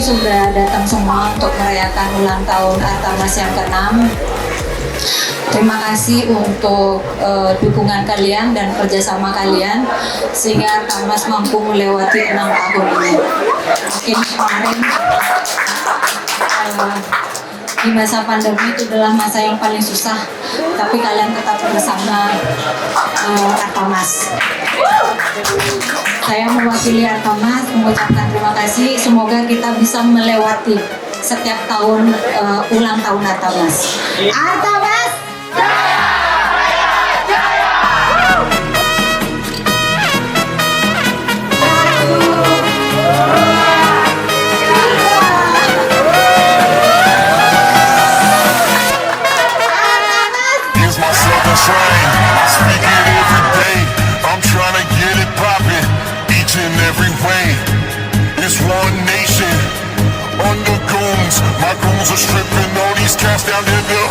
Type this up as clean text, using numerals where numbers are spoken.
sudah datang semua untuk merayakan ulang tahun Arthamas yang ke-6. Terima kasih untuk dukungan kalian dan kerjasama kalian sehingga Arthamas mampu melewati 6 tahun ini. Mungkin kemarin di masa pandemi itu adalah masa yang paling susah, tapi kalian tetap bersama Arthamas. Saya mewakili Arthamas mengucapkan terima kasih. Semoga kita bisa melewati setiap tahun ulang tahun Arthamas. Arthamas jaya! I speak it every day. I'm trying to get it poppin' each and every way. It's one nation on the goons. My goons are stripping all these cats down to the